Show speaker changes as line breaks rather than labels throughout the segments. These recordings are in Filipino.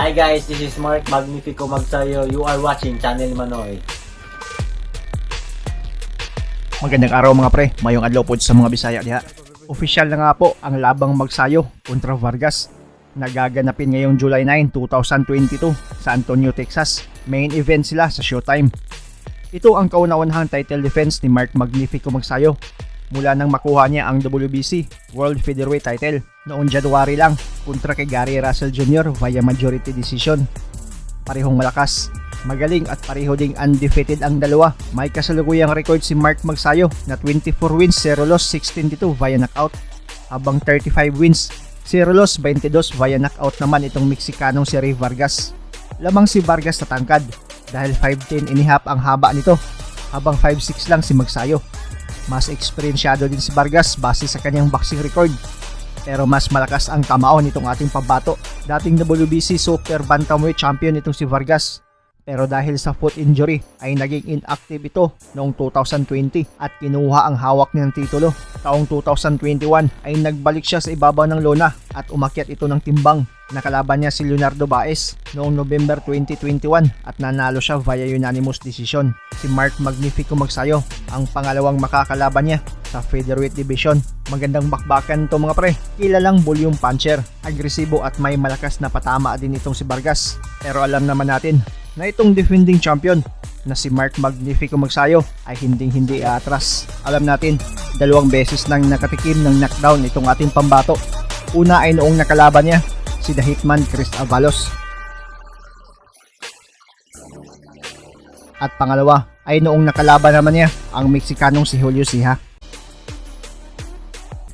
Hi guys, this is Mark Magnifico Magsayo. You are watching Channel Manoy.
Magandang araw mga pre, mayong adlaw po sa mga Bisaya diha. Opisyal na nga po ang labang Magsayo kontra Vargas. Nagaganapin ngayong July 9, 2022 sa Antonio, Texas. Main event sila sa Showtime. Ito ang kauna-unahang title defense ni Mark Magnifico Magsayo mula nang makuha niya ang WBC World Featherweight title noong January lang kontra kay Gary Russell Jr. via majority decision. Parehong malakas, magaling at pareho ding undefeated ang dalawa. May kasalukuyang record si Mark Magsayo na 24 wins, 0 loss, 16-2 via knockout, habang 35 wins, 0 loss, 22 via knockout naman itong Mexicanong si Ray Vargas. Lamang si Vargas sa tangkad dahil 5'10" ang haba nito, habang 5'6" lang si Magsayo. Mas eksperyensyado din si Vargas base sa kanyang boxing record, pero mas malakas ang kamao nitong ating pambato. Dating WBC Super Bantamweight champion itong si Vargas, pero dahil sa foot injury ay naging inactive ito noong 2020 at kinuha ang hawak ng titulo. Taong 2021 ay nagbalik siya sa ibabaw ng lona at umakyat ito ng timbang. Nakalaban niya si Leonardo Baez noong November 2021 at nanalo siya via unanimous decision. Si Mark Magnifico Magsayo ang pangalawang makakalaban niya sa featherweight division. Magandang bakbakan to mga pre. Kilalang volume puncher, agresibo at may malakas na patama din itong si Vargas. Pero alam naman natin na itong defending champion na si Mark Magnifico Magsayo ay hindi aatras. Alam natin, 2 beses nang nakatikim ng knockdown itong ating pambato. Una ay noong nakalaban niya si The Hitman Chris Avalos, at pangalawa ay noong nakalaban naman niya ang Mexicanong si Julio Ceja.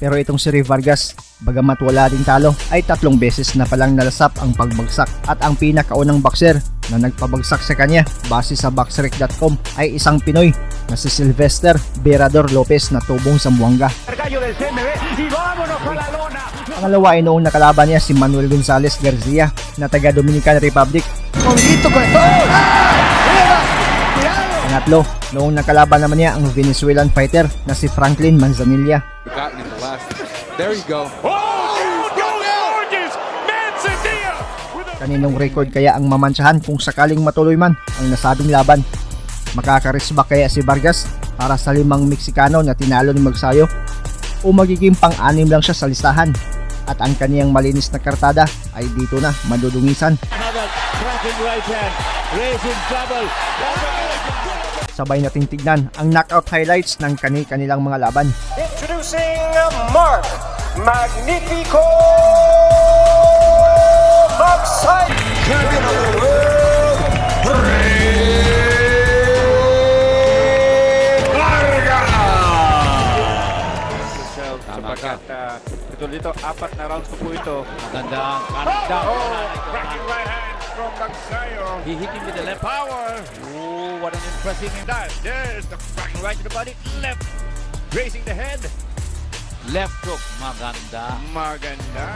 Pero itong si Ray Vargas, bagamat wala ding talo, ay 3 beses na palang nalasap ang pagbagsak, at ang pinakaunang boxer na nagpabagsak sa kanya base sa boxrec.com ay isang Pinoy na si Sylvester Berador Lopez na tubong sa Zamboanga. Pangalawa ay noong nakalaban niya si Manuel Gonzalez Garcia na taga Dominican Republic. Pangatlo, noong nakalaban naman niya ang Venezuelan fighter na si Franklin Manzanilla.
There you go.
Kaninong record kaya ang mamantsahan kung sakaling matuloy man ang nasabing laban? Makakarisbak kaya si Vargas para sa 5 Meksikano na tinalo ni Magsayo? O magiging pang-6 lang siya sa listahan at ang kaniyang malinis na kartada ay dito na madudungisan? Sabay nating tignan ang knockout highlights ng kanilang mga laban.
Introducing Mark Magnifico Magsayo, champion of the world, Ray Vargas.
Sapagkat ito dito, 4 na rounds po ito.
Maganda ang kanan down.
Cracking right hand from Magsayo.
He hit him with the left power. Oh, what an impressive
That, there's the cracking right to the body. Left, raising the head.
left hook. Maganda.
Maganda.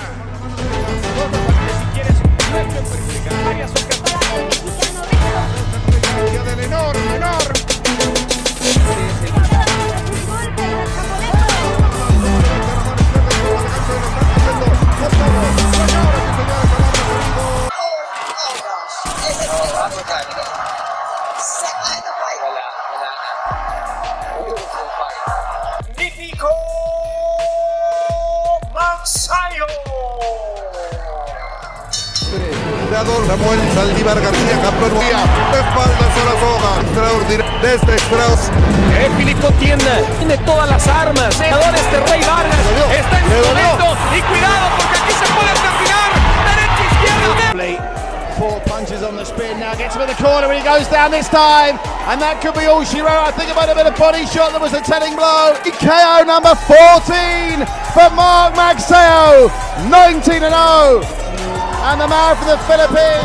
Magnifico Magsayo.
Jugador Samuel Saldívar García, campeón mundial, de espaldas a la soga, extraordinario, desde Strauss.
Filipo tiene todas las armas. Jugadores de Ray Vargas está en su momento y cuidado porque aquí se puede terminar. Derecha izquierda.
4 punches on the spin now, gets him in the corner and he goes down this time, and that could be all she wrote. I think it might have been a body shot that was a telling blow. KO number 14 for Mark Magsayo, 19-0, and the man from the Philippines.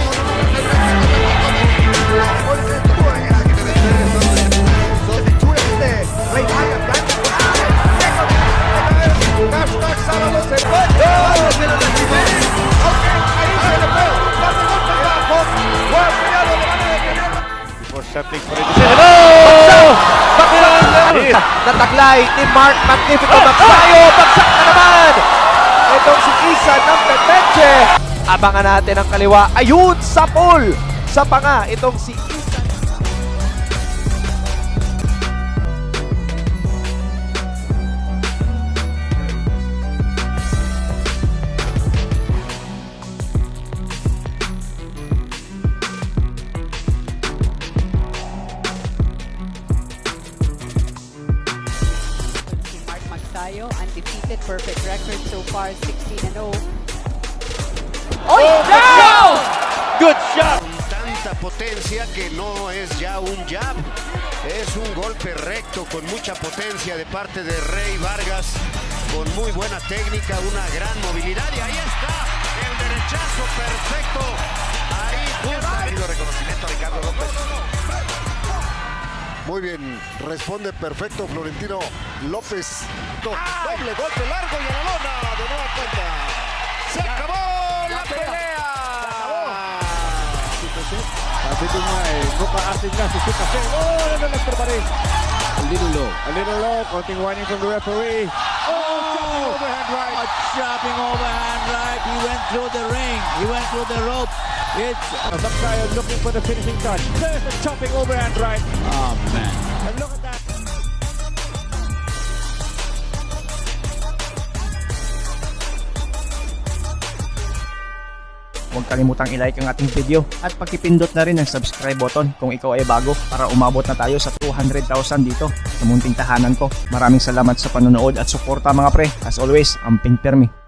Before settling for a decision. Oh!
Nataglay ni Mark Magnifico Magsayo. Bagsak na naman. Itong si Isa ng Pepeche. Abangan natin ang kaliwa. Ayun! Sa pole! Sa panga, itong si Isan.
Si Mark Magsayo, undefeated, perfect record so far, 16-0.
Oy! Down! Good shot!
Tanta potencia que no es ya un jab, es un golpe recto con mucha potencia de parte de Rey Vargas, con muy buena técnica, una gran movilidad y ahí está el derechazo perfecto. Ahí justo reconocimiento a Ricardo López.
Muy bien, responde perfecto Florentino López. Doble golpe largo y a la lona de nueva cuenta. Se acabó la pelea.
Sabi ko nga eh, mukha-asin na si Sukase. Oh, nalagper pa rin. A little low, konting warning from the referee. Oh, overhand right.
A chopping overhand right. He went through the ring. He went through the rope. It's
Magsayo looking for the finishing touch. There's a chopping overhand right.
oh man.
And look at that.
Huwag kalimutang i-like ang ating video at pagkipindot na rin ang subscribe button kung ikaw ay bago para umabot na tayo sa 200,000 dito sa munting tahanan ko. Maraming salamat sa panonood at suporta mga pre. As always, amping pirmi.